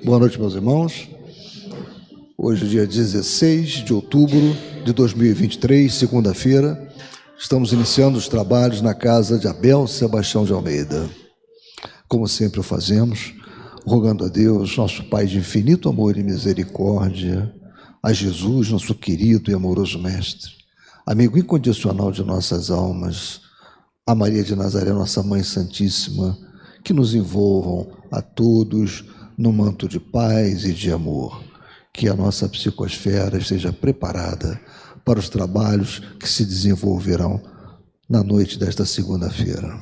Boa noite, meus irmãos. Hoje, dia 16 de outubro de 2023, segunda-feira, estamos iniciando os trabalhos na casa de Abel Sebastião de Almeida. Como sempre o fazemos, rogando a Deus, nosso Pai de infinito amor e misericórdia, a Jesus, nosso querido e amoroso Mestre, amigo incondicional de nossas almas, a Maria de Nazaré, nossa Mãe Santíssima, que nos envolvam a todos no manto de paz e de amor, que a nossa psicosfera esteja preparada para os trabalhos que se desenvolverão na noite desta segunda-feira.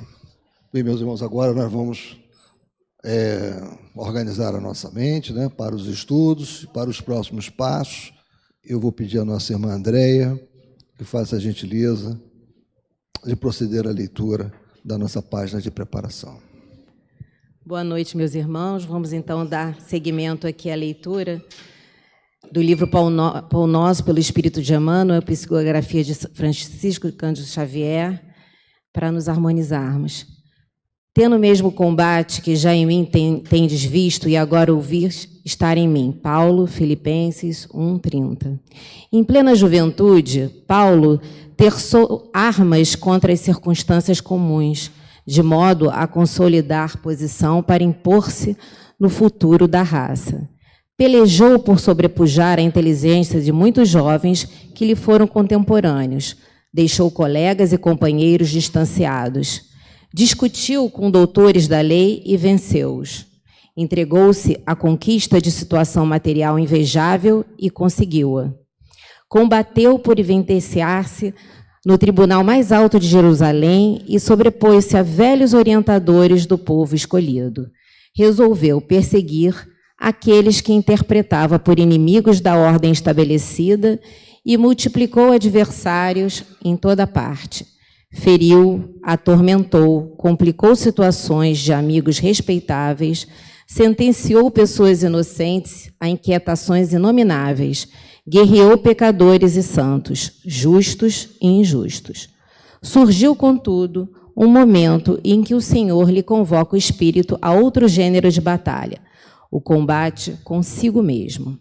Bem, meus irmãos, agora nós vamos organizar a nossa mente, para os estudos, para os próximos passos. Eu vou pedir à nossa irmã Andréia que faça a gentileza de proceder à leitura da nossa página de preparação. Boa noite, meus irmãos. Vamos, então, dar seguimento aqui à leitura do livro Pão Nosso, pelo Espírito de Emmanuel, a psicografia de Francisco Cândido Xavier, para nos harmonizarmos. Tendo o mesmo combate que já em mim tendes visto e agora ouvis estar em mim. Paulo, Filipenses 1:30. Em plena juventude, Paulo terçou armas contra as circunstâncias comuns, de modo a consolidar posição para impor-se no futuro da raça. Pelejou por sobrepujar a inteligência de muitos jovens que lhe foram contemporâneos. Deixou colegas e companheiros distanciados. Discutiu com doutores da lei e venceu-os. Entregou-se à conquista de situação material invejável e conseguiu-a. Combateu por evidenciar-se no tribunal mais alto de Jerusalém e sobrepôs-se a velhos orientadores do povo escolhido. Resolveu perseguir aqueles que interpretava por inimigos da ordem estabelecida e multiplicou adversários em toda parte. Feriu, atormentou, complicou situações de amigos respeitáveis, sentenciou pessoas inocentes a inquietações inomináveis, guerreou pecadores e santos, justos e injustos. Surgiu, contudo, um momento em que o Senhor lhe convoca o espírito a outro gênero de batalha, o combate consigo mesmo.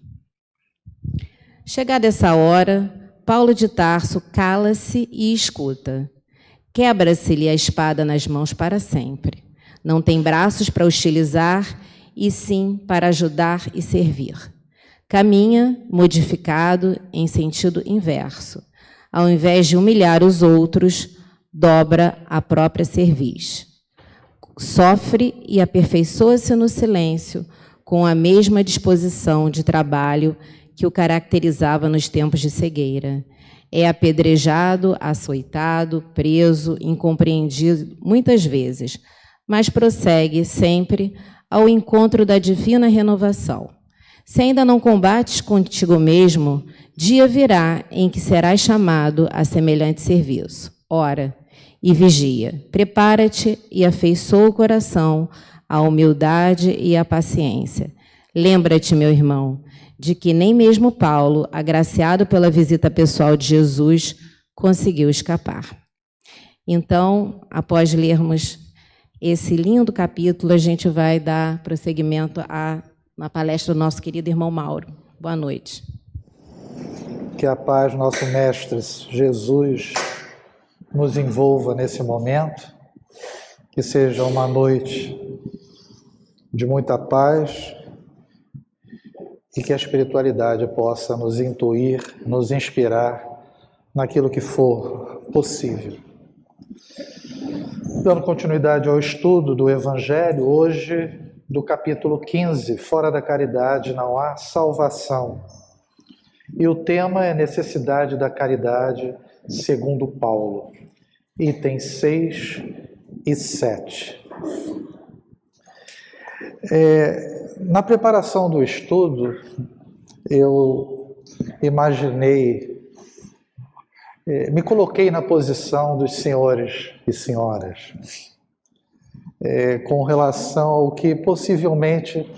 Chegada essa hora, Paulo de Tarso cala-se e escuta. Quebra-se-lhe a espada nas mãos para sempre. Não tem braços para hostilizar, e sim para ajudar e servir. Caminha, modificado, em sentido inverso. Ao invés de humilhar os outros, dobra a própria cerviz. Sofre e aperfeiçoa-se no silêncio, com a mesma disposição de trabalho que o caracterizava nos tempos de cegueira. É apedrejado, açoitado, preso, incompreendido muitas vezes, mas prossegue sempre ao encontro da divina renovação. Se ainda não combates contigo mesmo, dia virá em que serás chamado a semelhante serviço. Ora e vigia, prepara-te e afeiçoa o coração à humildade e à paciência. Lembra-te, meu irmão, de que nem mesmo Paulo, agraciado pela visita pessoal de Jesus, conseguiu escapar. Então, após lermos esse lindo capítulo, a gente vai dar prosseguimento na palestra do nosso querido irmão Mauro. Boa noite. Que a paz do nosso Mestre Jesus nos envolva nesse momento, que seja uma noite de muita paz, e que a espiritualidade possa nos intuir, nos inspirar naquilo que for possível. Dando continuidade ao estudo do Evangelho, hoje do capítulo 15, Fora da caridade não há salvação. E o tema é necessidade da caridade segundo Paulo, itens 6 e 7. Na preparação do estudo, eu imaginei, me coloquei na posição dos senhores e senhoras, com relação ao que possivelmente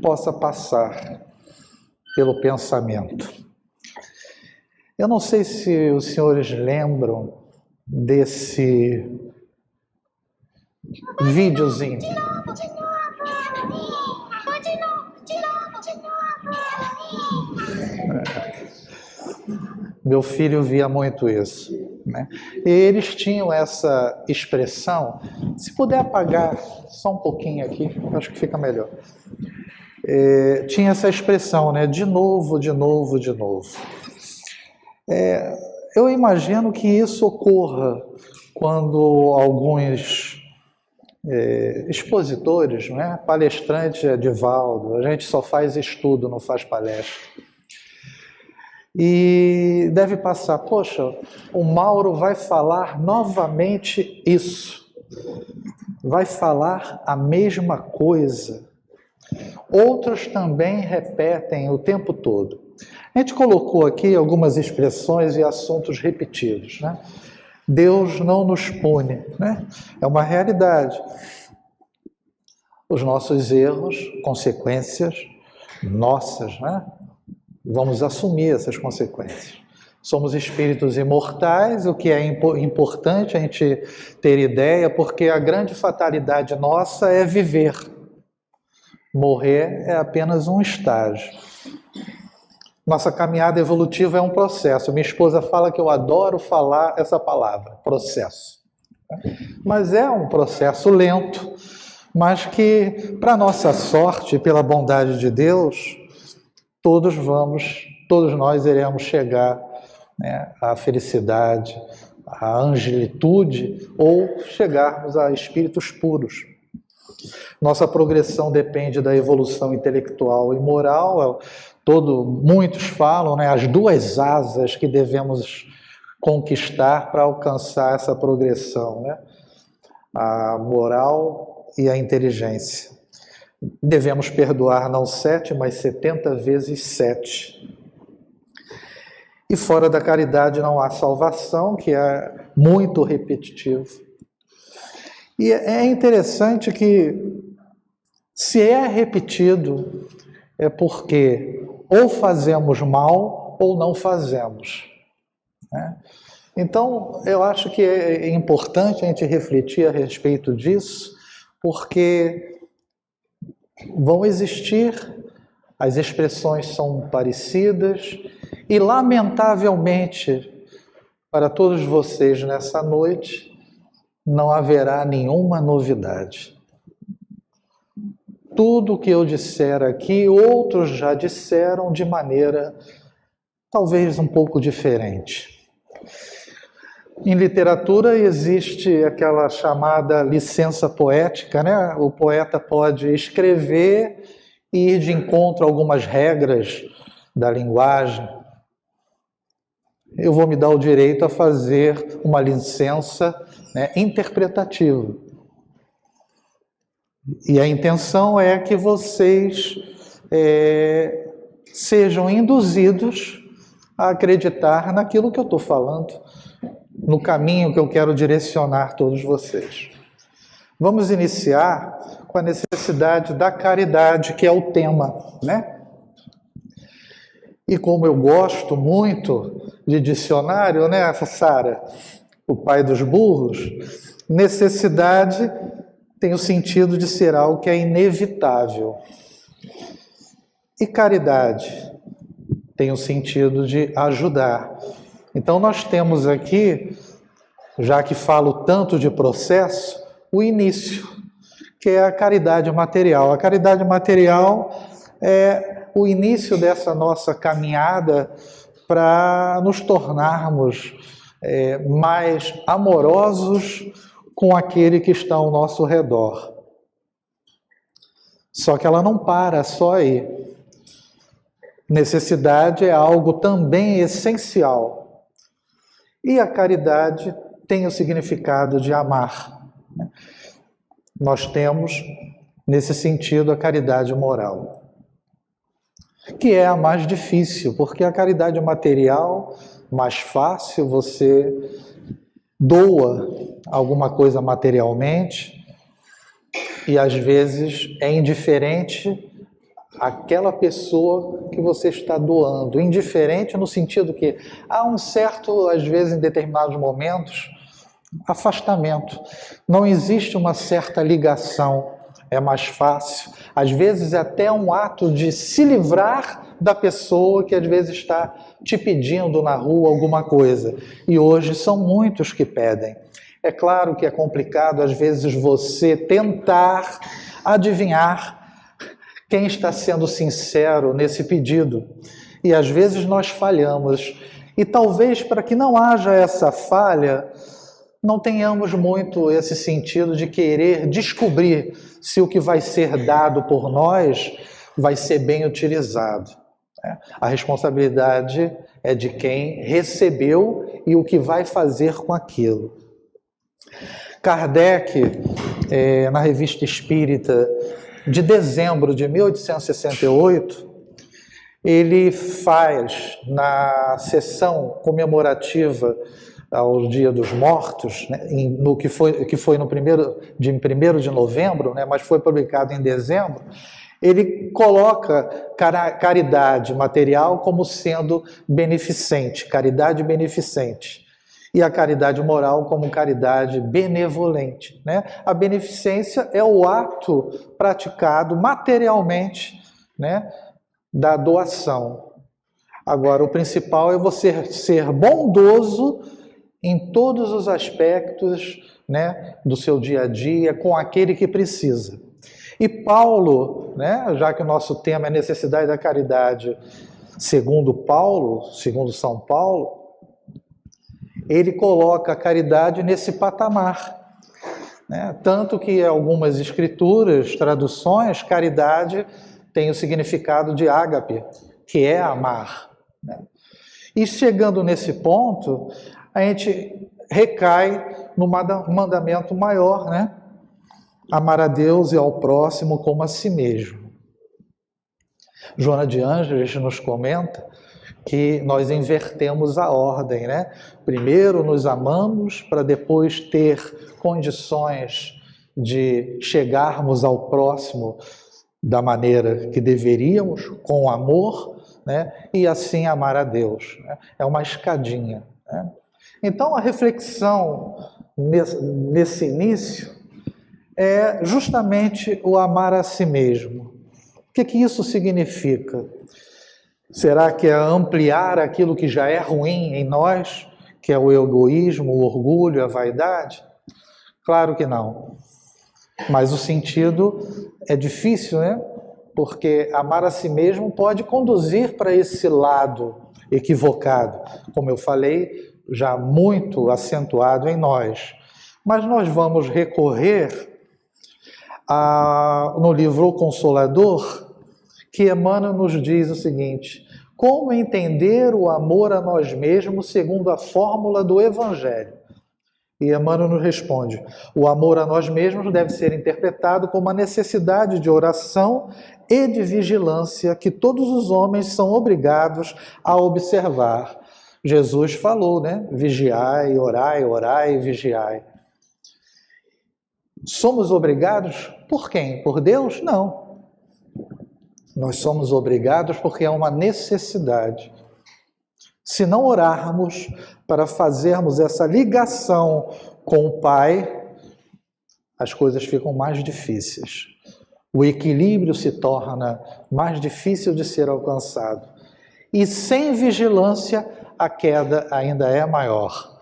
possa passar pelo pensamento. Eu não sei se os senhores lembram desse videozinho. Meu filho via muito isso, né? E eles tinham essa expressão, se puder apagar só um pouquinho aqui, acho que fica melhor. Tinha essa expressão, né? De novo, de novo, de novo. Eu imagino que isso ocorra quando alguns expositores, né? Palestrante é Divaldo, a gente só faz estudo, não faz palestra. E deve passar, poxa, o Mauro vai falar novamente isso, vai falar a mesma coisa. Outros também repetem o tempo todo. A gente colocou aqui algumas expressões e assuntos repetidos, né? Deus não nos pune, né? É uma realidade. Os nossos erros, consequências nossas, né? Vamos assumir essas consequências. Somos espíritos imortais, o que é importante a gente ter ideia, porque a grande fatalidade nossa é viver. Morrer é apenas um estágio. Nossa caminhada evolutiva é um processo. Minha esposa fala que eu adoro falar essa palavra, processo. Mas é um processo lento, mas que, para nossa sorte, pela bondade de Deus, todos nós iremos chegar, né, à felicidade, à angelitude, ou chegarmos a espíritos puros. Nossa progressão depende da evolução intelectual e moral. Muitos falam, né, as duas asas que devemos conquistar para alcançar essa progressão, né? A moral e a inteligência. Devemos perdoar não 7, mas 70 vezes 7. E fora da caridade não há salvação, que é muito repetitivo. E é interessante que, se é repetido, é porque ou fazemos mal ou não fazemos, né? Então, eu acho que é importante a gente refletir a respeito disso, porque vão existir, as expressões são parecidas e, lamentavelmente, para todos vocês nessa noite, não haverá nenhuma novidade. Tudo o que eu disser aqui, outros já disseram de maneira talvez um pouco diferente. Em literatura existe aquela chamada licença poética, né? O poeta pode escrever e ir de encontro a algumas regras da linguagem. Eu vou me dar o direito a fazer uma licença, né, interpretativa. E a intenção é que vocês sejam induzidos a acreditar naquilo que eu estou falando, no caminho que eu quero direcionar todos vocês. Vamos iniciar com a necessidade da caridade, que é o tema, né? E como eu gosto muito de dicionário, né, Sara, o pai dos burros, necessidade tem o sentido de ser algo que é inevitável. E caridade tem o sentido de ajudar. Então nós temos aqui, já que falo tanto de processo, o início, que é a caridade material. A caridade material é o início dessa nossa caminhada para nos tornarmos mais amorosos com aquele que está ao nosso redor. Só que ela não para só aí. Necessidade é algo também essencial. E a caridade tem o significado de amar. Nós temos, nesse sentido, a caridade moral, que é a mais difícil, porque a caridade material, mais fácil, você doa alguma coisa materialmente e às vezes é indiferente àquela pessoa que você está doando. Indiferente no sentido que há um certo, às vezes em determinados momentos, afastamento. Não existe uma certa ligação, é mais fácil. Às vezes até um ato de se livrar da pessoa que às vezes está te pedindo na rua alguma coisa. E hoje são muitos que pedem. É claro que é complicado, às vezes, você tentar adivinhar quem está sendo sincero nesse pedido. E às vezes nós falhamos. E talvez para que não haja essa falha, não tenhamos muito esse sentido de querer descobrir se o que vai ser dado por nós vai ser bem utilizado. A responsabilidade é de quem recebeu e o que vai fazer com aquilo. Kardec, na Revista Espírita de dezembro de 1868, ele faz, na sessão comemorativa ao Dia dos Mortos, né, no que foi no 1º de novembro, né, mas foi publicado em dezembro, ele coloca caridade material como sendo beneficente, caridade beneficente. E a caridade moral como caridade benevolente, né? A beneficência é o ato praticado materialmente, né, da doação. Agora, o principal é você ser bondoso em todos os aspectos, né, do seu dia a dia, com aquele que precisa. E Paulo, né, já que o nosso tema é necessidade da caridade, segundo Paulo, segundo São Paulo, ele coloca a caridade nesse patamar. Né? Tanto que algumas escrituras, traduções, caridade tem o significado de ágape, que é amar. Né? E chegando nesse ponto, a gente recai no mandamento maior, né? Amar a Deus e ao próximo como a si mesmo. Joana de Ângeles nos comenta que nós invertemos a ordem, né? Primeiro nos amamos para depois ter condições de chegarmos ao próximo da maneira que deveríamos, com amor, né? E assim amar a Deus. Né? É uma escadinha. Né? Então a reflexão nesse início é justamente o amar a si mesmo. O que isso significa? Será que é ampliar aquilo que já é ruim em nós, que é o egoísmo, o orgulho, a vaidade? Claro que não. Mas o sentido é difícil, né? Porque amar a si mesmo pode conduzir para esse lado equivocado, como eu falei, já muito acentuado em nós. Mas nós vamos recorrer no livro O Consolador, que Emmanuel nos diz o seguinte: como entender o amor a nós mesmos segundo a fórmula do Evangelho? E Emmanuel nos responde: o amor a nós mesmos deve ser interpretado como a necessidade de oração e de vigilância que todos os homens são obrigados a observar. Jesus falou, né? Vigiai, orai, orai e vigiai. Somos obrigados por quem? Por Deus? Não. Nós somos obrigados porque é uma necessidade. Se não orarmos para fazermos essa ligação com o Pai, as coisas ficam mais difíceis. O equilíbrio se torna mais difícil de ser alcançado. E sem vigilância, a queda ainda é maior.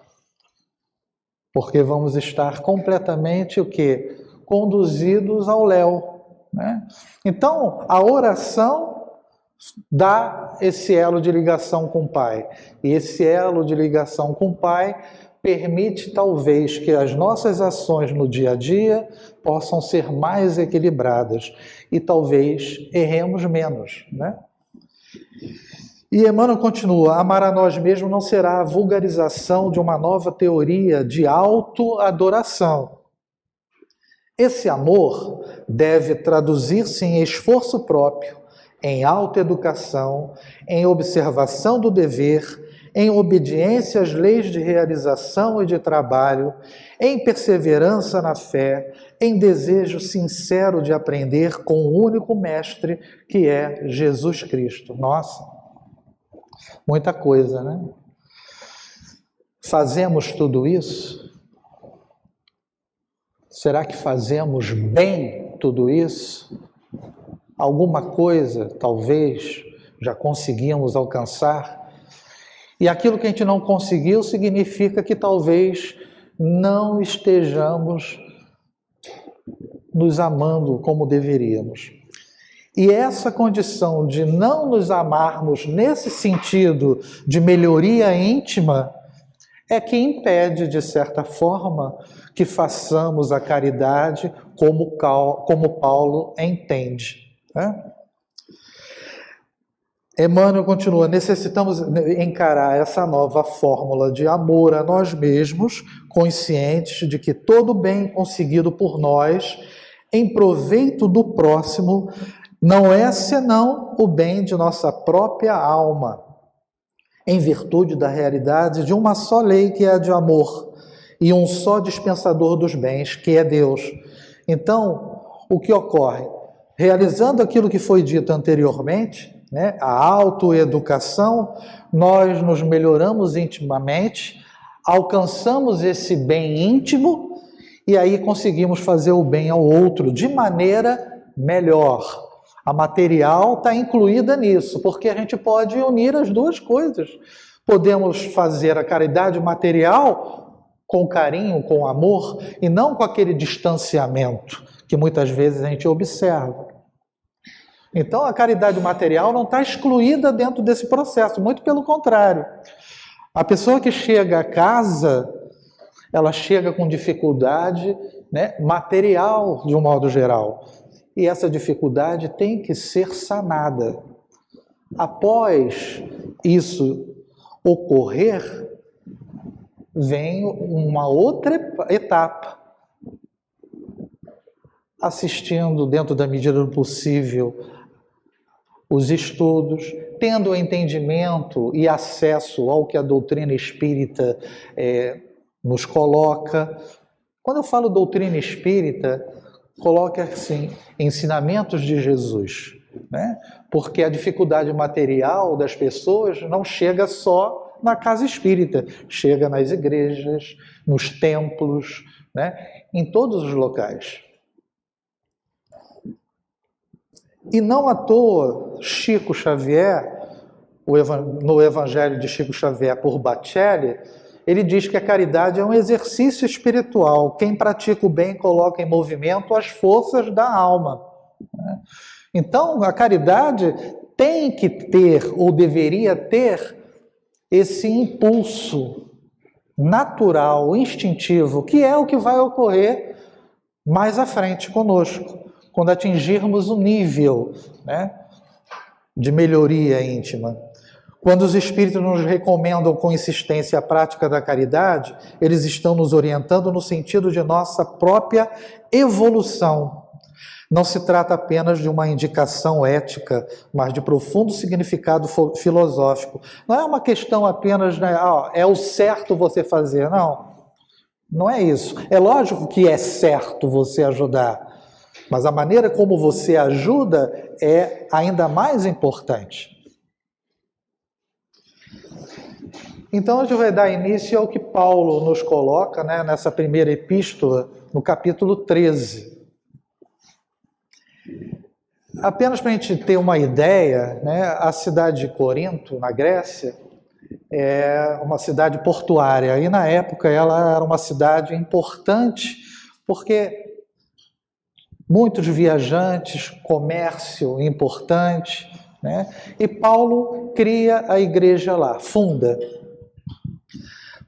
Porque vamos estar completamente o quê? Conduzidos ao léu. Né? Então, a oração dá esse elo de ligação com o Pai. E esse elo de ligação com o Pai permite, talvez, que as nossas ações no dia a dia possam ser mais equilibradas. E talvez erremos menos. Né? E Emmanuel continua: amar a nós mesmos não será a vulgarização de uma nova teoria de autoadoração. Esse amor deve traduzir-se em esforço próprio, em autoeducação, em observação do dever, em obediência às leis de realização e de trabalho, em perseverança na fé, em desejo sincero de aprender com o único mestre que é Jesus Cristo. Nossa, muita coisa, né? Fazemos tudo isso? Será que fazemos bem tudo isso? Alguma coisa, talvez, já conseguimos alcançar. E aquilo que a gente não conseguiu significa que talvez não estejamos nos amando como deveríamos. E essa condição de não nos amarmos nesse sentido de melhoria íntima é que impede, de certa forma, que façamos a caridade como Paulo entende, né? Emmanuel continua: necessitamos encarar essa nova fórmula de amor a nós mesmos, conscientes de que todo bem conseguido por nós, em proveito do próximo, não é senão o bem de nossa própria alma, em virtude da realidade de uma só lei, que é a de amor, e um só dispensador dos bens, que é Deus. Então, o que ocorre? Realizando aquilo que foi dito anteriormente, né, a autoeducação, nós nos melhoramos intimamente, alcançamos esse bem íntimo e aí conseguimos fazer o bem ao outro de maneira melhor. A material está incluída nisso, porque a gente pode unir as duas coisas. Podemos fazer a caridade material com carinho, com amor, e não com aquele distanciamento que muitas vezes a gente observa. Então, a caridade material não está excluída dentro desse processo, muito pelo contrário. A pessoa que chega a casa, ela chega com dificuldade, né, material, de um modo geral. E essa dificuldade tem que ser sanada. Após isso ocorrer, vem uma outra etapa. Assistindo, dentro da medida do possível, os estudos, tendo o entendimento e acesso ao que a doutrina espírita nos coloca. Quando eu falo doutrina espírita, coloque assim, ensinamentos de Jesus, né? Porque a dificuldade material das pessoas não chega só na casa espírita, chega nas igrejas, nos templos, né? Em todos os locais. E não à toa, Chico Xavier, no Evangelho de Chico Xavier por Bacelli, ele diz que a caridade é um exercício espiritual. Quem pratica o bem coloca em movimento as forças da alma. Então, a caridade tem que ter, ou deveria ter, esse impulso natural, instintivo, que é o que vai ocorrer mais à frente conosco, quando atingirmos o nível, né, de melhoria íntima. Quando os espíritos nos recomendam com insistência a prática da caridade, eles estão nos orientando no sentido de nossa própria evolução. Não se trata apenas de uma indicação ética, mas de profundo significado filosófico. Não é uma questão apenas, né, é o certo você fazer, não. Não é isso. É lógico que é certo você ajudar, mas a maneira como você ajuda é ainda mais importante. Então a gente vai dar início ao que Paulo nos coloca, né, nessa primeira epístola, no capítulo 13. Apenas para a gente ter uma ideia, né, a cidade de Corinto, na Grécia, é uma cidade portuária. E na época ela era uma cidade importante, porque muitos viajantes, comércio importante, né? E Paulo cria a igreja lá, funda.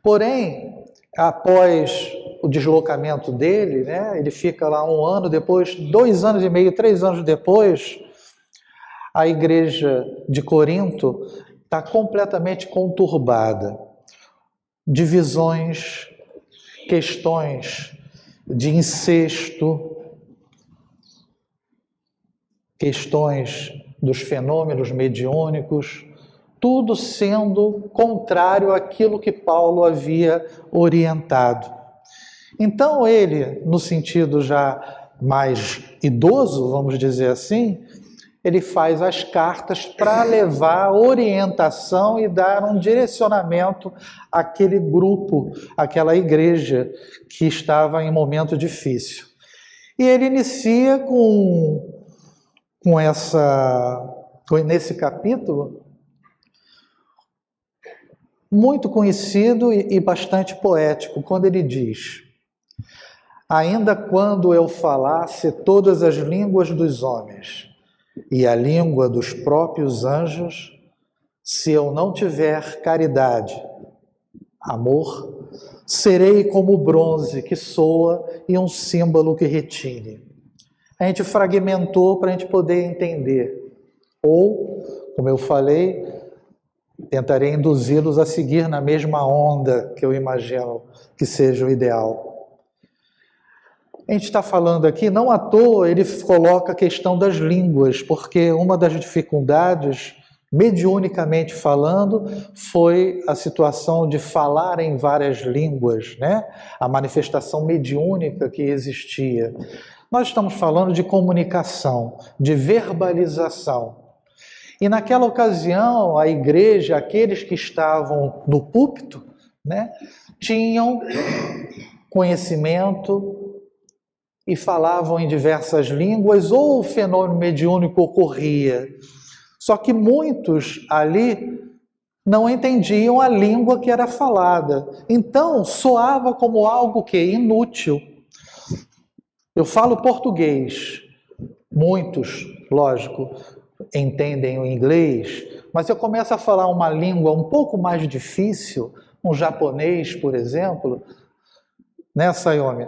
Porém, após o deslocamento dele, né, ele fica lá 1 ano, depois 2 anos e meio, 3 anos depois, a igreja de Corinto está completamente conturbada. Divisões, questões de incesto, questões dos fenômenos mediúnicos, tudo sendo contrário àquilo que Paulo havia orientado. Então ele, no sentido já mais idoso, vamos dizer assim, ele faz as cartas para levar orientação e dar um direcionamento àquele grupo, àquela igreja que estava em momento difícil. E ele inicia com essa nesse capítulo, muito conhecido e bastante poético, quando ele diz: ainda quando eu falasse todas as línguas dos homens e a língua dos próprios anjos, se eu não tiver caridade, amor, serei como o bronze que soa e um símbolo que retine. A gente fragmentou para a gente poder entender. Ou, como eu falei, tentarei induzi-los a seguir na mesma onda que eu imagino que seja o ideal. A gente está falando aqui, não à toa ele coloca a questão das línguas, porque uma das dificuldades, mediunicamente falando, foi a situação de falar em várias línguas, né? A manifestação mediúnica que existia. Nós estamos falando de comunicação, de verbalização. E naquela ocasião, a igreja, aqueles que estavam no púlpito, né, tinham conhecimento e falavam em diversas línguas, ou o fenômeno mediúnico ocorria. Só que muitos ali não entendiam a língua que era falada. Então, soava como algo que é inútil. Eu falo português. Muitos, lógico, entendem o inglês, mas eu começo a falar uma língua um pouco mais difícil, um japonês, por exemplo, né, Sayumi?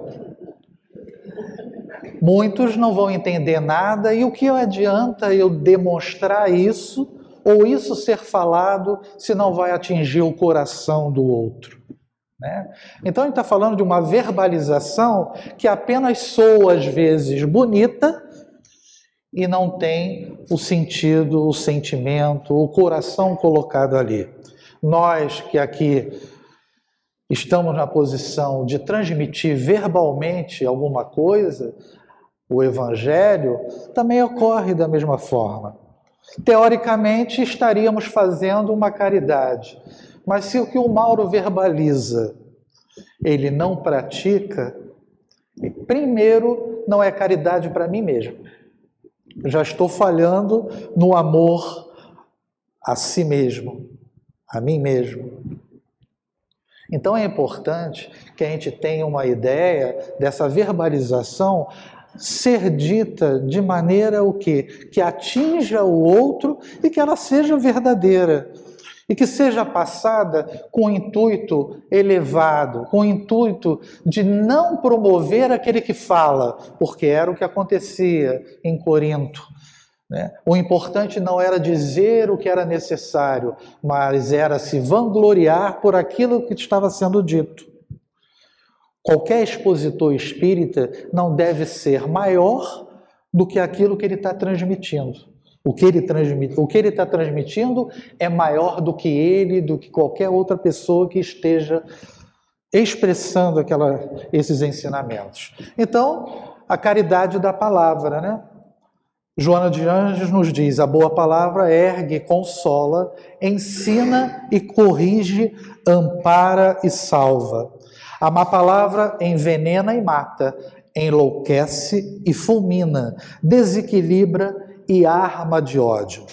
Muitos não vão entender nada, e o que adianta eu demonstrar isso, ou isso ser falado, se não vai atingir o coração do outro, né? Então a gente está falando de uma verbalização que apenas soa às vezes bonita e não tem o sentido, o sentimento, o coração colocado ali. Nós que aqui estamos na posição de transmitir verbalmente alguma coisa, o Evangelho também ocorre da mesma forma. Teoricamente, estaríamos fazendo uma caridade, mas se o que o Mauro verbaliza, ele não pratica, primeiro, não é caridade para mim mesmo. Eu já estou falhando no amor a si mesmo, a mim mesmo. Então é importante que a gente tenha uma ideia dessa verbalização ser dita de maneira o quê? Que atinja o outro e que ela seja verdadeira. E que seja passada com intuito elevado, com intuito de não promover aquele que fala, porque era o que acontecia em Corinto, né? O importante não era dizer o que era necessário, mas era se vangloriar por aquilo que estava sendo dito. Qualquer expositor espírita não deve ser maior do que aquilo que ele está transmitindo. O que ele está transmitindo é maior do que ele, do que qualquer outra pessoa que esteja expressando esses ensinamentos. Então, a caridade da palavra, né? Joana de Anjos nos diz: a boa palavra ergue, consola, ensina e corrige, ampara e salva. A má palavra envenena e mata, enlouquece e fulmina, desequilibra e arma de ódio.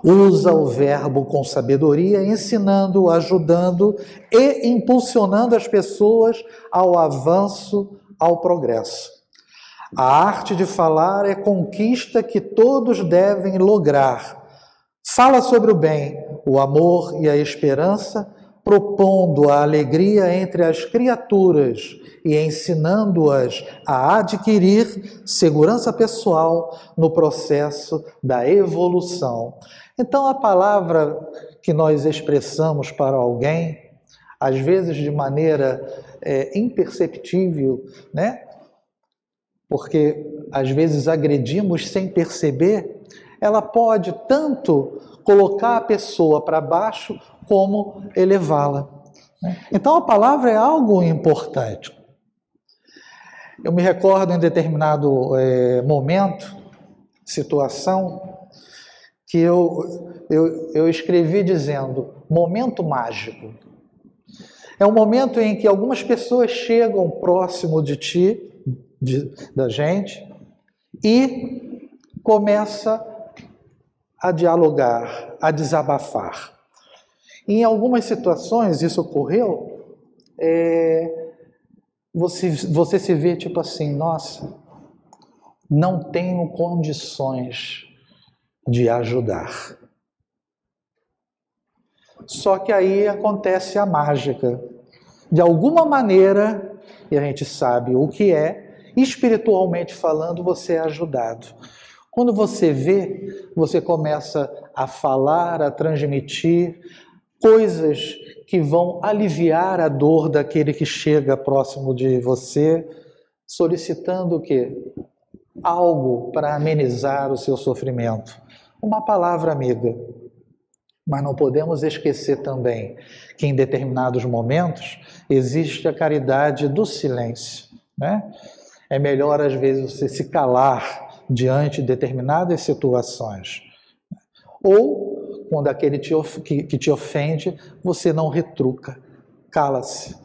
Usa o verbo com sabedoria, ensinando, ajudando e impulsionando as pessoas ao avanço, ao progresso. A arte de falar é conquista que todos devem lograr. Fala sobre o bem, o amor e a esperança, propondo a alegria entre as criaturas e ensinando-as a adquirir segurança pessoal no processo da evolução. Então, a palavra que nós expressamos para alguém, às vezes de maneira imperceptível, né? Porque às vezes agredimos sem perceber, ela pode tanto colocar a pessoa para baixo como elevá-la. Então a palavra é algo importante. Eu me recordo em determinado momento, situação, que eu escrevi dizendo: momento mágico. É um momento em que algumas pessoas chegam próximo de ti, da gente, e começa a dialogar, a desabafar. Em algumas situações isso ocorreu, você se vê tipo assim, nossa, não tenho condições de ajudar. Só que aí acontece a mágica. De alguma maneira, e a gente sabe o que é, espiritualmente falando, você é ajudado. Quando você vê, você começa a falar, a transmitir coisas que vão aliviar a dor daquele que chega próximo de você, solicitando o quê? Algo para amenizar o seu sofrimento. Uma palavra amiga. Mas não podemos esquecer também que em determinados momentos existe a caridade do silêncio, né? É melhor às vezes você se calar diante de determinadas situações. Ou, quando aquele que te ofende, você não retruca, cala-se,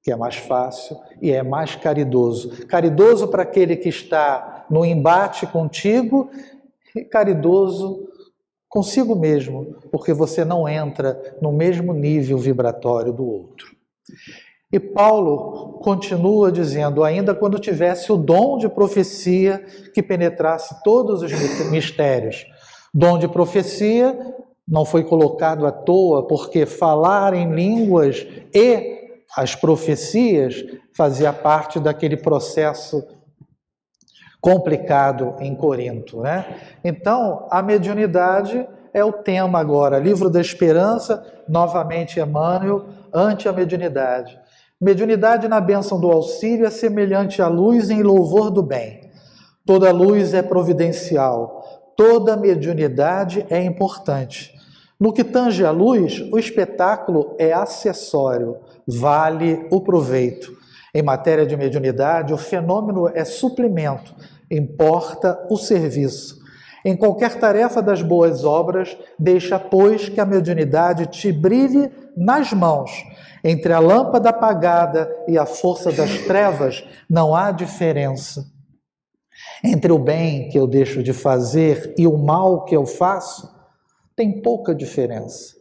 que é mais fácil e é mais caridoso. Caridoso para aquele que está no embate contigo e caridoso consigo mesmo, porque você não entra no mesmo nível vibratório do outro. E Paulo continua dizendo, ainda quando tivesse o dom de profecia que penetrasse todos os mistérios. Dom de profecia não foi colocado à toa, porque falar em línguas e as profecias fazia parte daquele processo complicado em Corinto, né? Então, a mediunidade é o tema agora. Livro da Esperança, novamente Emmanuel, ante a mediunidade. Mediunidade na bênção do auxílio é semelhante à luz em louvor do bem. Toda luz é providencial, toda mediunidade é importante. No que tange à luz, o espetáculo é acessório, vale o proveito. Em matéria de mediunidade, o fenômeno é suplemento, importa o serviço. Em qualquer tarefa das boas obras, deixa, pois, que a mediunidade te brilhe nas mãos. Entre a lâmpada apagada e a força das trevas, não há diferença. Entre o bem que eu deixo de fazer e o mal que eu faço, tem pouca diferença.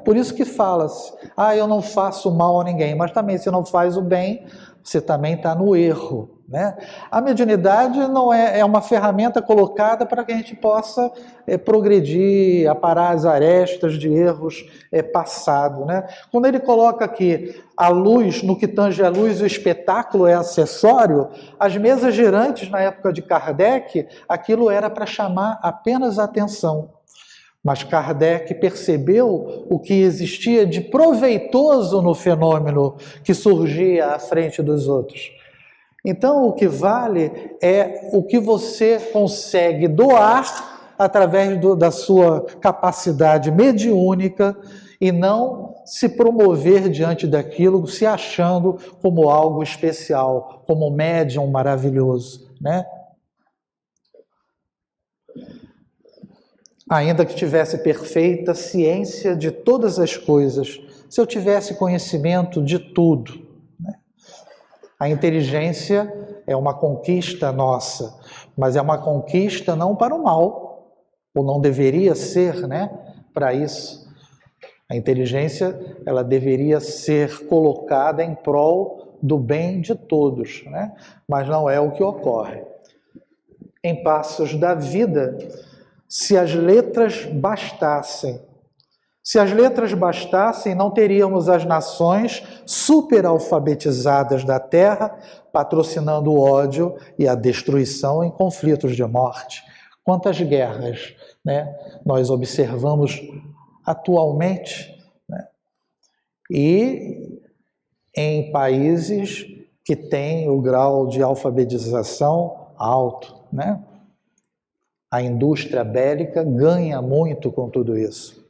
Por isso que fala-se, eu não faço mal a ninguém, mas também se não faz o bem, você também está no erro. Né? A mediunidade não é uma ferramenta colocada para que a gente possa progredir, aparar as arestas de erros passados. Né? Quando ele coloca aqui a luz, no que tange a luz, o espetáculo é acessório, as mesas girantes na época de Kardec, aquilo era para chamar apenas a atenção. Mas Kardec percebeu o que existia de proveitoso no fenômeno que surgia à frente dos outros. Então, o que vale é o que você consegue doar através da sua capacidade mediúnica e não se promover diante daquilo, se achando como algo especial, como um médium maravilhoso, né? Ainda que tivesse perfeita ciência de todas as coisas, se eu tivesse conhecimento de tudo, né? A inteligência é uma conquista nossa, mas é uma conquista não para o mal, ou não deveria ser, né, para isso. A inteligência, ela deveria ser colocada em prol do bem de todos, né? Mas não é o que ocorre. Em passos da vida, se as letras bastassem, não teríamos as nações superalfabetizadas da Terra patrocinando o ódio e a destruição em conflitos de morte. Quantas guerras, né, nós observamos atualmente, né? E em países que têm o grau de alfabetização alto, né? A indústria bélica ganha muito com tudo isso.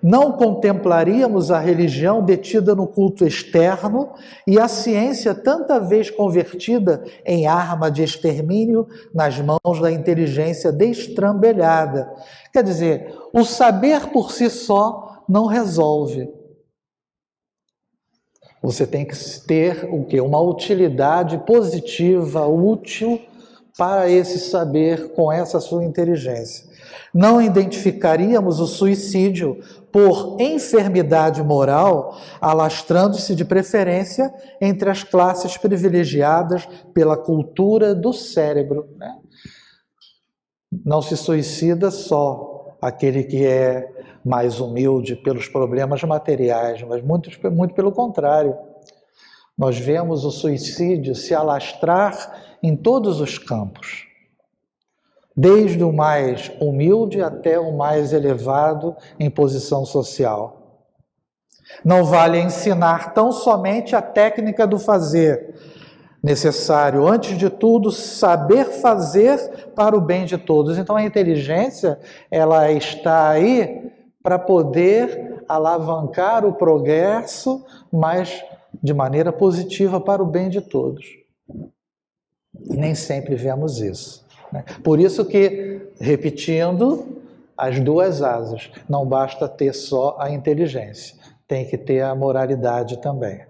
Não contemplaríamos a religião detida no culto externo e a ciência tanta vez convertida em arma de extermínio nas mãos da inteligência destrambelhada. Quer dizer, o saber por si só não resolve. Você tem que ter o quê? Uma utilidade positiva, útil, para esse saber com essa sua inteligência. Não identificaríamos o suicídio por enfermidade moral, alastrando-se de preferência entre as classes privilegiadas pela cultura do cérebro, né? Não se suicida só aquele que é mais humilde pelos problemas materiais, mas muito pelo contrário. Nós vemos o suicídio se alastrar em todos os campos, desde o mais humilde até o mais elevado em posição social. Não vale ensinar tão somente a técnica do fazer. Necessário, antes de tudo, saber fazer para o bem de todos. Então a inteligência, ela está aí para poder alavancar o progresso, mas de maneira positiva para o bem de todos. E nem sempre vemos isso, né? Por isso que, repetindo, as duas asas, não basta ter só a inteligência, tem que ter a moralidade também.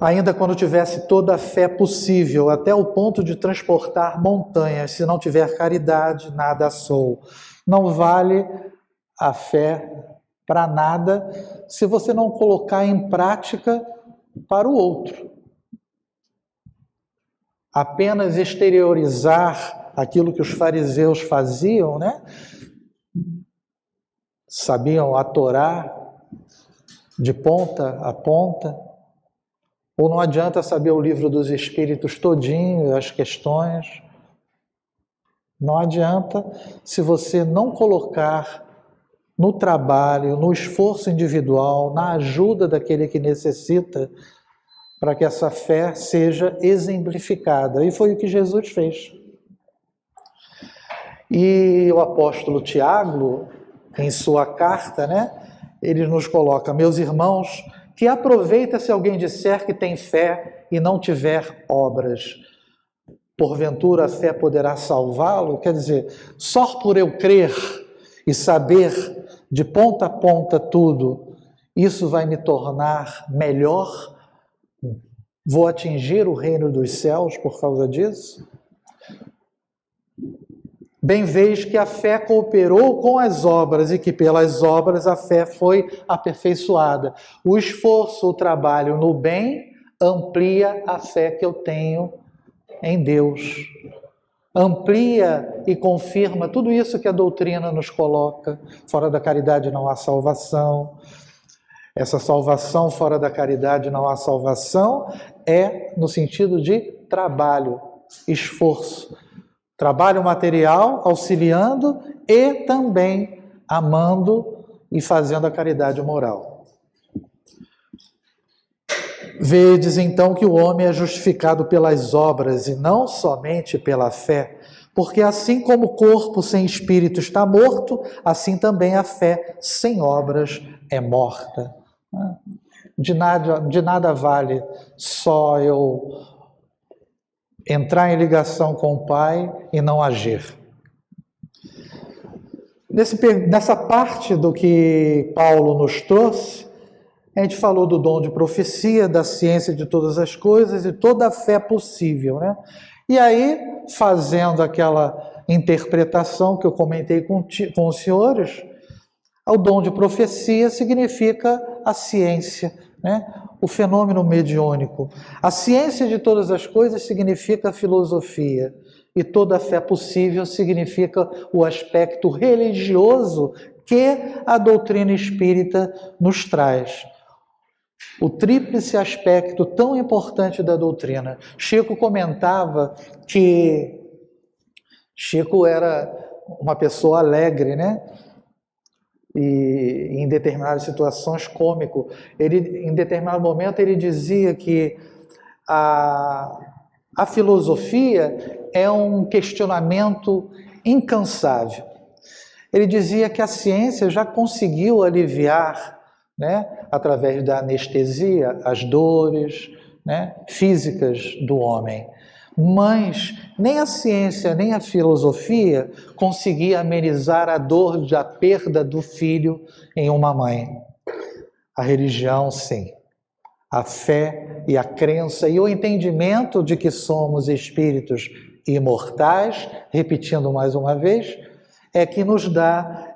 Ainda quando tivesse toda a fé possível, até o ponto de transportar montanhas, se não tiver caridade, nada sou. Não vale a fé para nada se você não colocar em prática para o outro. Apenas exteriorizar aquilo que os fariseus faziam, né? Sabiam a Torá de ponta a ponta. Ou não adianta saber o livro dos Espíritos todinho, as questões. Não adianta se você não colocar no trabalho, no esforço individual, na ajuda daquele que necessita, para que essa fé seja exemplificada. E foi o que Jesus fez. E o apóstolo Tiago, em sua carta, né, ele nos coloca: meus irmãos, que aproveita se alguém disser que tem fé e não tiver obras. Porventura a fé poderá salvá-lo? Quer dizer, só por eu crer e saber de ponta a ponta tudo, isso vai me tornar melhor? Vou atingir o reino dos céus por causa disso? Bem veis que a fé cooperou com as obras e que pelas obras a fé foi aperfeiçoada. O esforço, o trabalho no bem amplia a fé que eu tenho em Deus. Amplia e confirma tudo isso que a doutrina nos coloca. Fora da caridade não há salvação. Essa salvação fora da caridade não há salvação é no sentido de trabalho, esforço. Trabalho material, auxiliando e também amando e fazendo a caridade moral. Vedes então que o homem é justificado pelas obras e não somente pela fé, porque assim como o corpo sem espírito está morto, assim também a fé sem obras é morta. De nada vale só eu entrar em ligação com o Pai e não agir. Nessa parte do que Paulo nos trouxe, a gente falou do dom de profecia, da ciência de todas as coisas e toda a fé possível, né? E aí, fazendo aquela interpretação que eu comentei com os senhores, o dom de profecia significa a ciência, né? O fenômeno mediúnico. A ciência de todas as coisas significa a filosofia. E toda a fé possível significa o aspecto religioso que a doutrina espírita nos traz. O tríplice aspecto tão importante da doutrina. Chico comentava que Chico era uma pessoa alegre, né? E em determinadas situações cômico. Em determinado momento ele dizia que a filosofia é um questionamento incansável. Ele dizia que a ciência já conseguiu aliviar, né, através da anestesia, as dores, né, físicas do homem. Mas nem a ciência, nem a filosofia conseguia amenizar a dor da perda do filho em uma mãe. A religião, sim. A fé e a crença e o entendimento de que somos espíritos imortais, repetindo mais uma vez, é que nos dá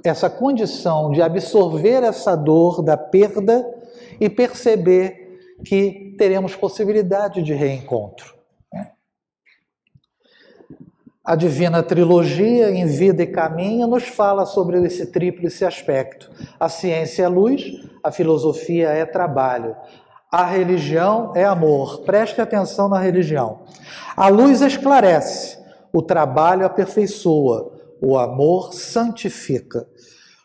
essa condição de absorver essa dor da perda e perceber que teremos possibilidade de reencontro. A Divina Trilogia, em Vida e Caminho, nos fala sobre esse tríplice aspecto. A ciência é luz, a filosofia é trabalho, a religião é amor. Preste atenção na religião. A luz esclarece, o trabalho aperfeiçoa, o amor santifica.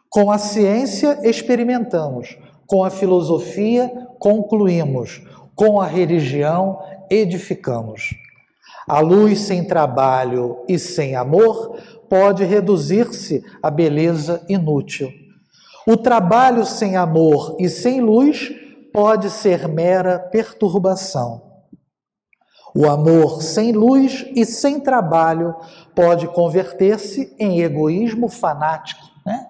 Com a ciência experimentamos, com a filosofia concluímos, com a religião edificamos. A luz sem trabalho e sem amor pode reduzir-se à beleza inútil. O trabalho sem amor e sem luz pode ser mera perturbação. O amor sem luz e sem trabalho pode converter-se em egoísmo fanático, né?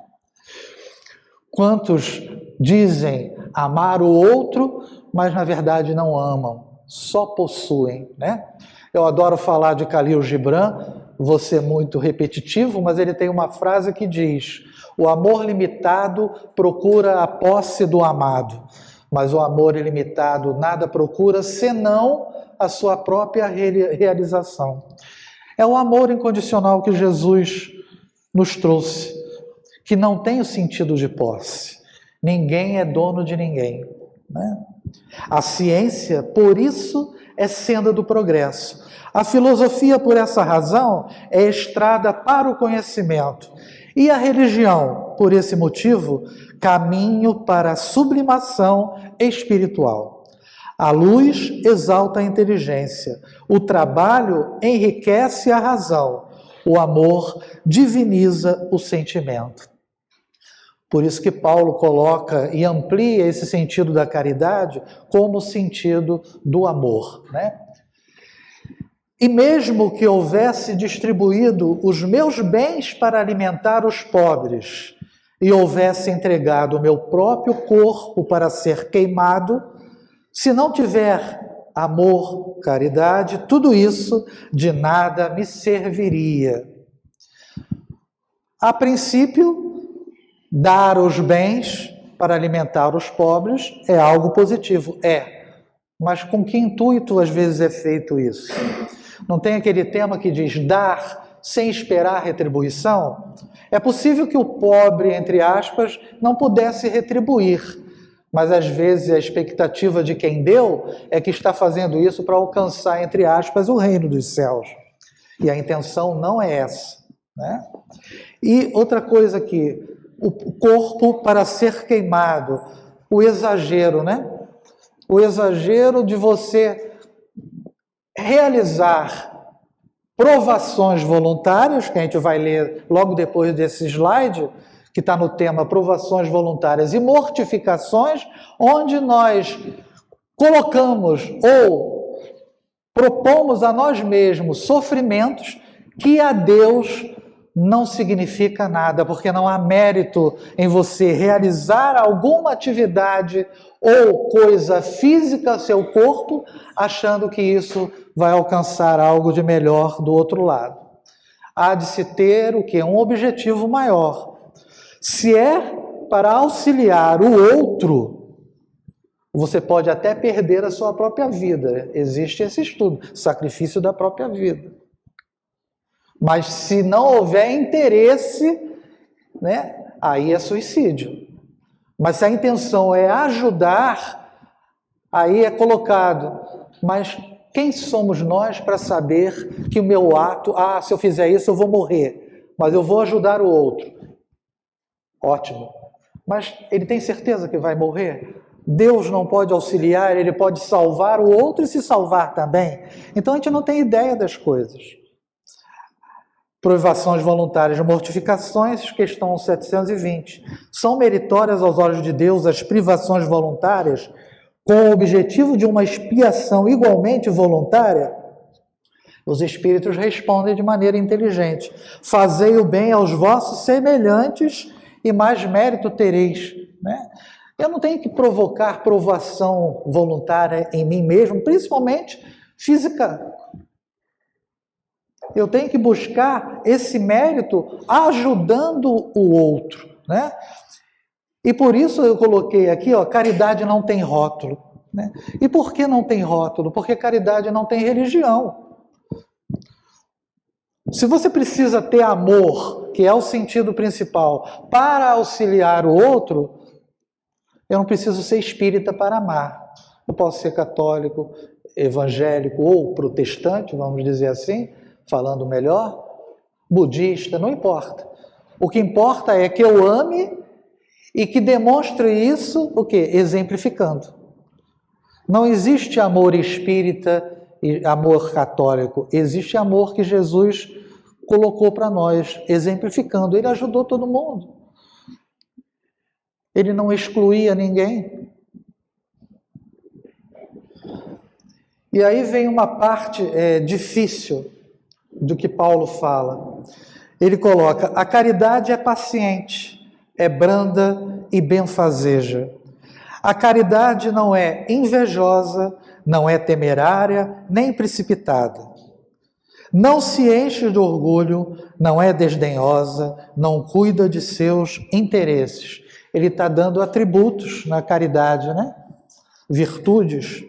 Quantos dizem amar o outro, mas na verdade não amam, só possuem, né? Eu adoro falar de Khalil Gibran, vou ser muito repetitivo, mas ele tem uma frase que diz: o amor limitado procura a posse do amado, mas o amor ilimitado nada procura senão a sua própria realização. É o amor incondicional que Jesus nos trouxe, que não tem o sentido de posse. Ninguém é dono de ninguém, né? A ciência, por isso, é senda do progresso. A filosofia, por essa razão, é estrada para o conhecimento. E a religião, por esse motivo, caminho para a sublimação espiritual. A luz exalta a inteligência, o trabalho enriquece a razão, o amor diviniza o sentimento. Por isso que Paulo coloca e amplia esse sentido da caridade como o sentido do amor, né? E mesmo que houvesse distribuído os meus bens para alimentar os pobres e houvesse entregado o meu próprio corpo para ser queimado, se não tiver amor, caridade, tudo isso de nada me serviria. A princípio, dar os bens para alimentar os pobres é algo positivo, mas com que intuito às vezes é feito isso? Não tem aquele tema que diz dar sem esperar retribuição? É possível que o pobre, entre aspas, não pudesse retribuir, mas às vezes a expectativa de quem deu é que está fazendo isso para alcançar, entre aspas, o reino dos céus. E a intenção não é essa, né? E outra coisa aqui, o corpo para ser queimado, o exagero, né? O exagero de você realizar provações voluntárias, que a gente vai ler logo depois desse slide, que está no tema provações voluntárias e mortificações, onde nós colocamos ou propomos a nós mesmos sofrimentos que a Deus não significa nada, porque não há mérito em você realizar alguma atividade ou coisa física, seu corpo, achando que isso vai alcançar algo de melhor do outro lado. Há de se ter o quê? Um objetivo maior. Se é para auxiliar o outro, você pode até perder a sua própria vida. Existe esse estudo, sacrifício da própria vida. Mas se não houver interesse, né, aí é suicídio. Mas se a intenção é ajudar, aí é colocado. Mas quem somos nós para saber que o meu ato, se eu fizer isso eu vou morrer, mas eu vou ajudar o outro? Ótimo. Mas ele tem certeza que vai morrer? Deus não pode auxiliar, ele pode salvar o outro e se salvar também. Então a gente não tem ideia das coisas. Provações voluntárias de mortificações, questão 720. São meritórias aos olhos de Deus as privações voluntárias com o objetivo de uma expiação igualmente voluntária? Os espíritos respondem de maneira inteligente: fazei o bem aos vossos semelhantes e mais mérito tereis, né? Eu não tenho que provocar provação voluntária em mim mesmo, principalmente física. Eu tenho que buscar esse mérito ajudando o outro, né? E por isso eu coloquei aqui, ó, caridade não tem rótulo, né? E por que não tem rótulo? Porque caridade não tem religião. Se você precisa ter amor, que é o sentido principal, para auxiliar o outro, eu não preciso ser espírita para amar. Eu posso ser católico, evangélico ou protestante, vamos dizer assim, falando melhor, budista, não importa. O que importa é que eu ame e que demonstre isso, o quê? Exemplificando. Não existe amor espírita e amor católico, existe amor que Jesus colocou para nós, exemplificando. Ele ajudou todo mundo. Ele não excluía ninguém. E aí vem uma parte difícil do que Paulo fala. Ele coloca: a caridade é paciente, é branda e benfazeja. A caridade não é invejosa, não é temerária, nem precipitada. Não se enche de orgulho, não é desdenhosa, não cuida de seus interesses. Ele está dando atributos na caridade, né? Virtudes.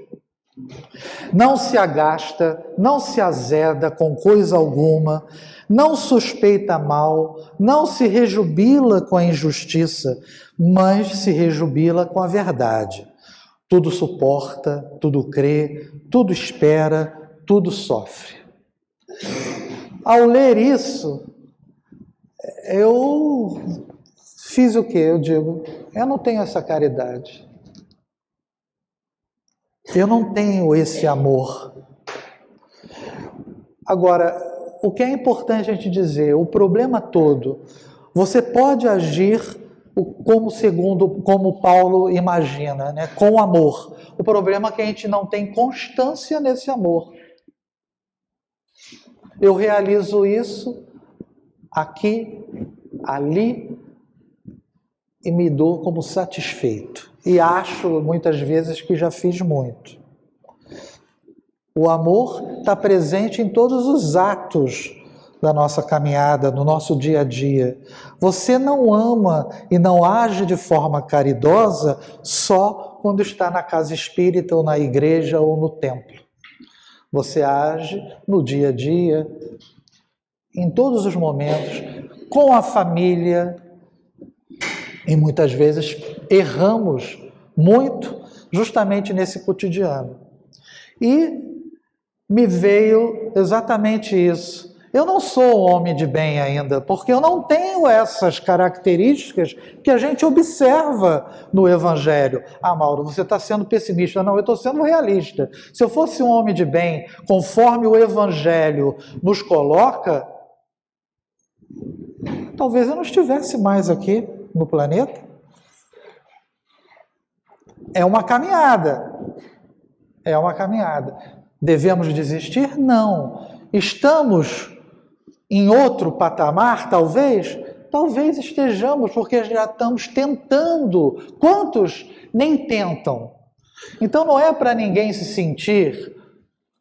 Não se agasta, não se azeda com coisa alguma, não suspeita mal, não se rejubila com a injustiça, mas se rejubila com a verdade. Tudo suporta, tudo crê, tudo espera, tudo sofre. Ao ler isso, eu fiz o quê? Eu digo, eu não tenho essa caridade. Eu não tenho esse amor. Agora, o que é importante a gente dizer, o problema todo, você pode agir como Paulo imagina, né? Com amor. O problema é que a gente não tem constância nesse amor. Eu realizo isso aqui, ali, e me dou como satisfeito. E acho, muitas vezes, que já fiz muito. O amor está presente em todos os atos da nossa caminhada, no nosso dia a dia. Você não ama e não age de forma caridosa só quando está na casa espírita, ou na igreja, ou no templo. Você age no dia a dia, em todos os momentos, com a família. E muitas vezes erramos muito justamente nesse cotidiano. E me veio exatamente isso. Eu não sou homem de bem ainda, porque eu não tenho essas características que a gente observa no Evangelho. Ah, Mauro, você está sendo pessimista. Não, eu estou sendo realista. Se eu fosse um homem de bem, conforme o Evangelho nos coloca, talvez eu não estivesse mais aqui no planeta. É uma caminhada. É uma caminhada. Devemos desistir? Não. Estamos em outro patamar, talvez? Talvez estejamos, porque já estamos tentando. Quantos nem tentam? Então não é para ninguém se sentir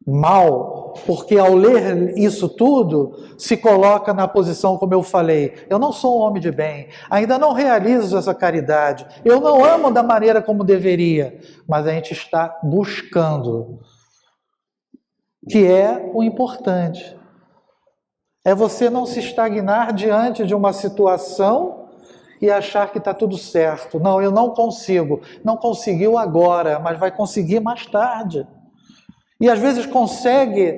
mal, porque ao ler isso tudo, se coloca na posição, como eu falei, eu não sou um homem de bem, ainda não realizo essa caridade, eu não amo da maneira como deveria, mas a gente está buscando, que é o importante. É você não se estagnar diante de uma situação e achar que está tudo certo. Não, eu não consigo. Não conseguiu agora, mas vai conseguir mais tarde. E às vezes consegue,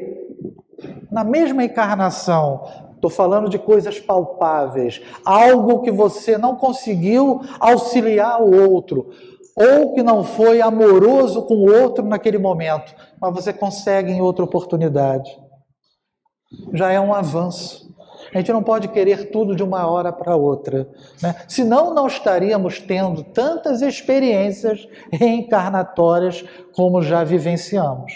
na mesma encarnação, estou falando de coisas palpáveis, algo que você não conseguiu auxiliar o outro, ou que não foi amoroso com o outro naquele momento, mas você consegue em outra oportunidade. Já é um avanço. A gente não pode querer tudo de uma hora para outra, né? Senão não estaríamos tendo tantas experiências reencarnatórias como já vivenciamos.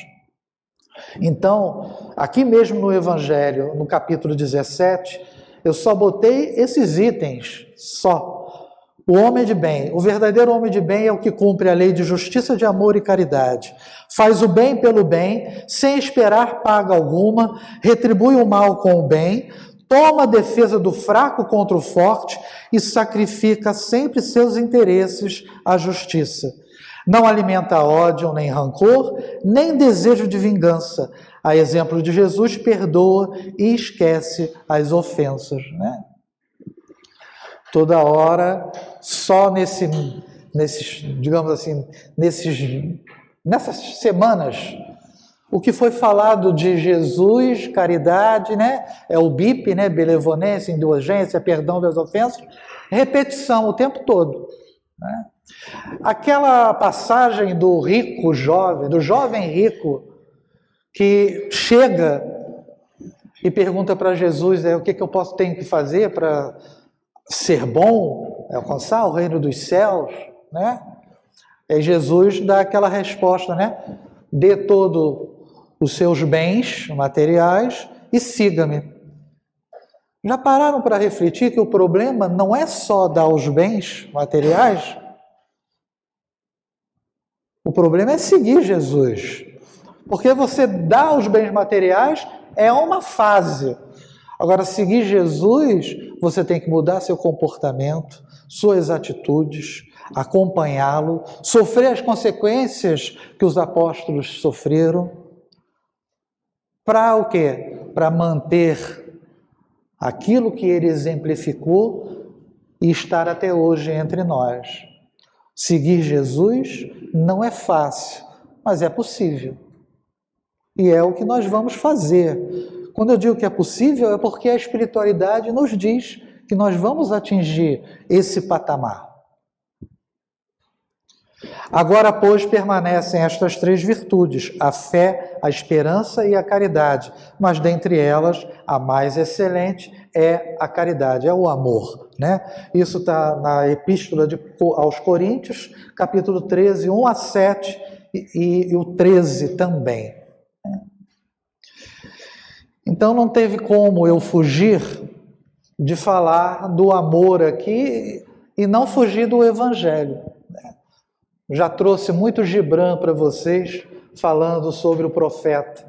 Então, aqui mesmo no Evangelho, no capítulo 17, eu só botei esses itens, só, O homem de bem, o verdadeiro homem de bem é o que cumpre a lei de justiça, de amor e caridade. Faz o bem pelo bem, sem esperar paga alguma, retribui o mal com o bem, toma a defesa do fraco contra o forte e sacrifica sempre seus interesses à justiça. Não alimenta ódio, nem rancor, nem desejo de vingança. A exemplo de Jesus, perdoa e esquece as ofensas, né? Toda hora, só digamos assim, nessas semanas, o que foi falado de Jesus, caridade, né? É o BIP, né? Benevolência, indulgência, perdão das ofensas, repetição o tempo todo, né? Aquela passagem do rico jovem, do jovem rico, que chega e pergunta para Jesus, o que eu tenho que fazer para ser bom, alcançar o reino dos céus, né? E Jesus dá aquela resposta, né? Dê todos os seus bens materiais e siga-me. Já pararam para refletir que o problema não é só dar os bens materiais? O problema é seguir Jesus. Porque você dá os bens materiais é uma fase. Agora, seguir Jesus, você tem que mudar seu comportamento, suas atitudes, acompanhá-lo, sofrer as consequências que os apóstolos sofreram. Para o quê? Para manter aquilo que ele exemplificou e estar até hoje entre nós. Seguir Jesus não é fácil, mas é possível. E é o que nós vamos fazer. Quando eu digo que é possível, é porque a espiritualidade nos diz que nós vamos atingir esse patamar. Agora, pois, permanecem estas três virtudes, a fé, a esperança e a caridade, mas dentre elas, a mais excelente é a caridade, é o amor, né? Isso está na Epístola aos Coríntios, capítulo 13, 1 a 7 e o 13 também. Então não teve como eu fugir de falar do amor aqui e não fugir do Evangelho. Já trouxe muito Gibran para vocês, falando sobre o profeta.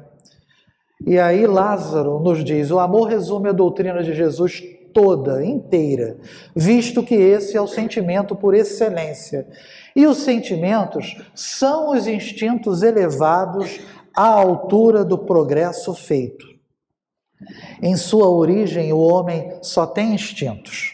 E aí Lázaro nos diz, o amor resume a doutrina de Jesus toda, inteira, visto que esse é o sentimento por excelência. E os sentimentos são os instintos elevados à altura do progresso feito. Em sua origem, o homem só tem instintos.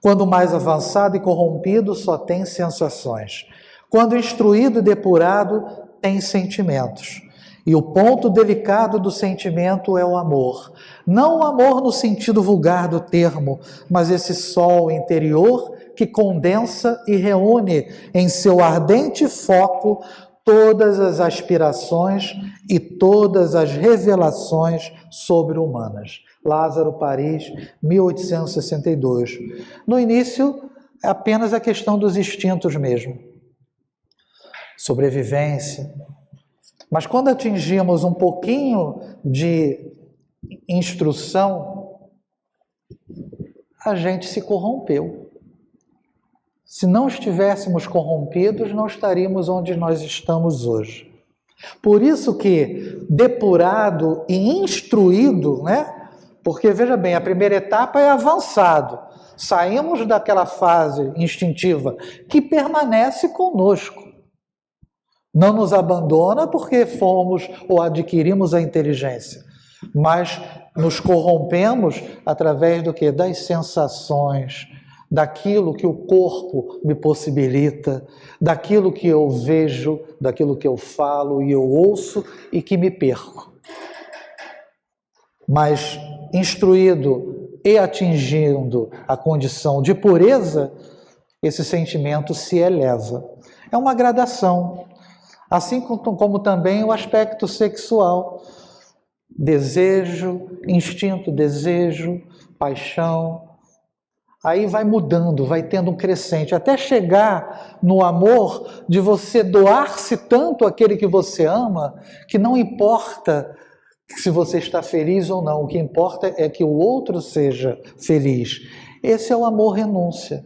Quando mais avançado e corrompido, só tem sensações. Quando instruído e depurado, tem sentimentos. E o ponto delicado do sentimento é o amor. Não o amor no sentido vulgar do termo, mas esse sol interior que condensa e reúne em seu ardente foco todas as aspirações e todas as revelações sobre-humanas. Lázaro, Paris, 1862. No início, é apenas a questão dos instintos mesmo. Sobrevivência. Mas quando atingimos um pouquinho de instrução, a gente se corrompeu. Se não estivéssemos corrompidos, não estaríamos onde nós estamos hoje. Por isso que depurado e instruído, né? Porque, veja bem, a primeira etapa é avançado. Saímos daquela fase instintiva que permanece conosco. Não nos abandona porque fomos ou adquirimos a inteligência, mas nos corrompemos através do quê? Das sensações, daquilo que o corpo me possibilita, daquilo que eu vejo, daquilo que eu falo e eu ouço e que me perco. Mas instruído e atingindo a condição de pureza, esse sentimento se eleva. É uma gradação. Assim como também o aspecto sexual. Desejo, instinto, desejo, paixão. Aí vai mudando, vai tendo um crescente, até chegar no amor de você doar-se tanto àquele que você ama, que não importa se você está feliz ou não, o que importa é que o outro seja feliz. Esse é o amor renúncia.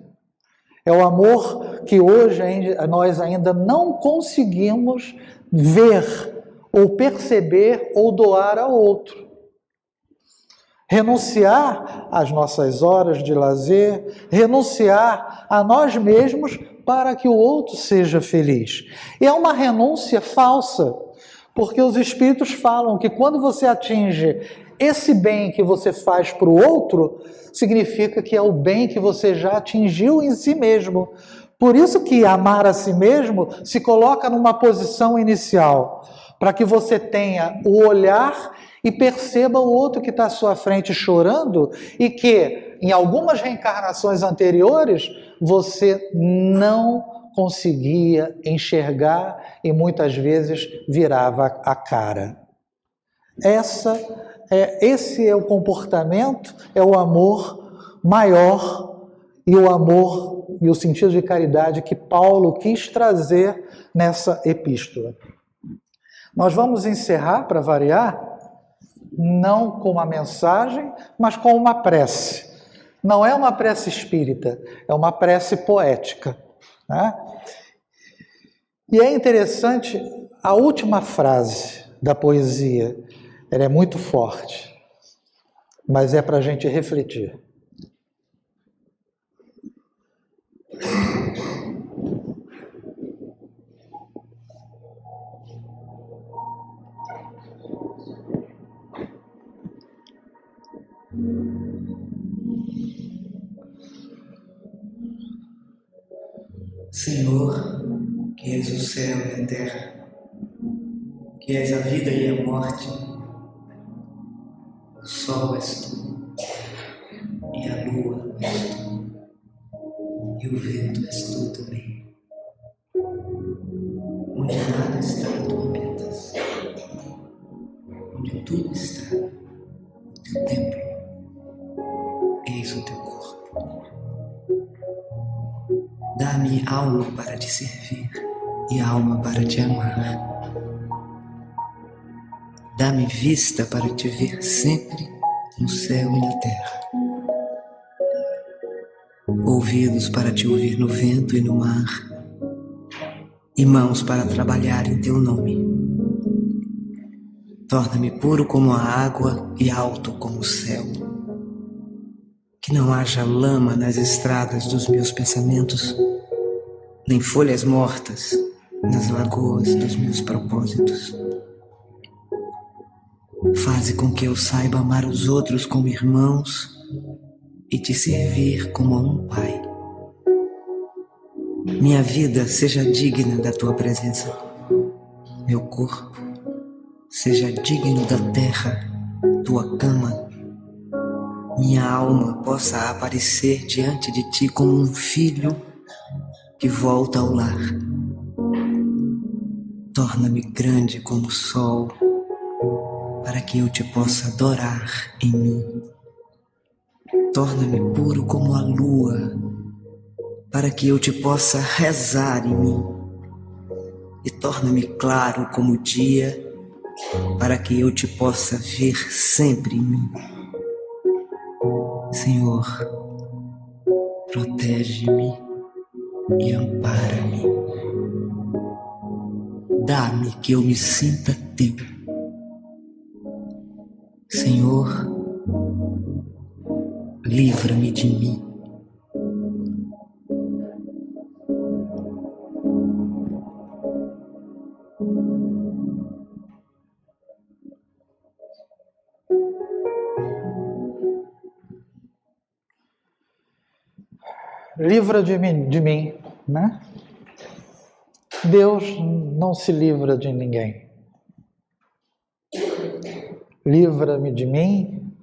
É o amor que hoje nós ainda não conseguimos ver, ou perceber, ou doar ao outro. Renunciar às nossas horas de lazer, renunciar a nós mesmos para que o outro seja feliz. E é uma renúncia falsa, porque os Espíritos falam que quando você atinge esse bem que você faz para o outro, significa que é o bem que você já atingiu em si mesmo. Por isso que amar a si mesmo se coloca numa posição inicial, para que você tenha o olhar e perceba o outro que está à sua frente chorando e que, em algumas reencarnações anteriores, você não conseguia enxergar e muitas vezes virava a cara. Esse é o comportamento, é o amor maior e o amor e o sentido de caridade que Paulo quis trazer nessa epístola. Nós vamos encerrar, para variar, não com uma mensagem, mas com uma prece. Não é uma prece espírita, é uma prece poética, né? E é interessante, a última frase da poesia, ela é muito forte, mas é para a gente refletir. Senhor, que és o céu e a terra, que és a vida e a morte, o sol és tu, e a lua és tu, e o vento és tu também. Onde nada está, tu habitas. Onde tudo está, o teu templo, eis o teu corpo. Dá-me alma para te servir e alma para te amar. Dá-me vista para te ver sempre no céu e na terra. Ouvidos para te ouvir no vento e no mar. E mãos para trabalhar em teu nome. Torna-me puro como a água e alto como o céu. Que não haja lama nas estradas dos meus pensamentos, nem folhas mortas nas lagoas dos meus propósitos. Faze com que eu saiba amar os outros como irmãos e te servir como a um pai. Minha vida seja digna da tua presença. Meu corpo seja digno da terra, tua cama. Minha alma possa aparecer diante de ti como um filho que volta ao lar. Torna-me grande como o sol, para que eu te possa adorar em mim. Torna-me puro como a lua, para que eu te possa rezar em mim. E torna-me claro como o dia, para que eu te possa ver sempre em mim. Senhor, protege-me e ampara-me. Dá-me que eu me sinta teu. Senhor, livra-me de mim. Livra de mim, né? Deus não se livra de ninguém. Livra-me de mim,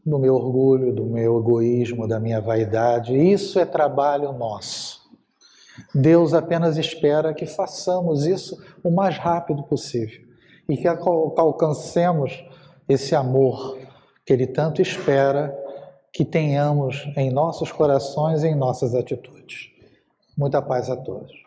do meu orgulho, do meu egoísmo, da minha vaidade. Isso é trabalho nosso. Deus apenas espera que façamos isso o mais rápido possível e que alcancemos esse amor que Ele tanto espera que tenhamos em nossos corações e em nossas atitudes. Muita paz a todos.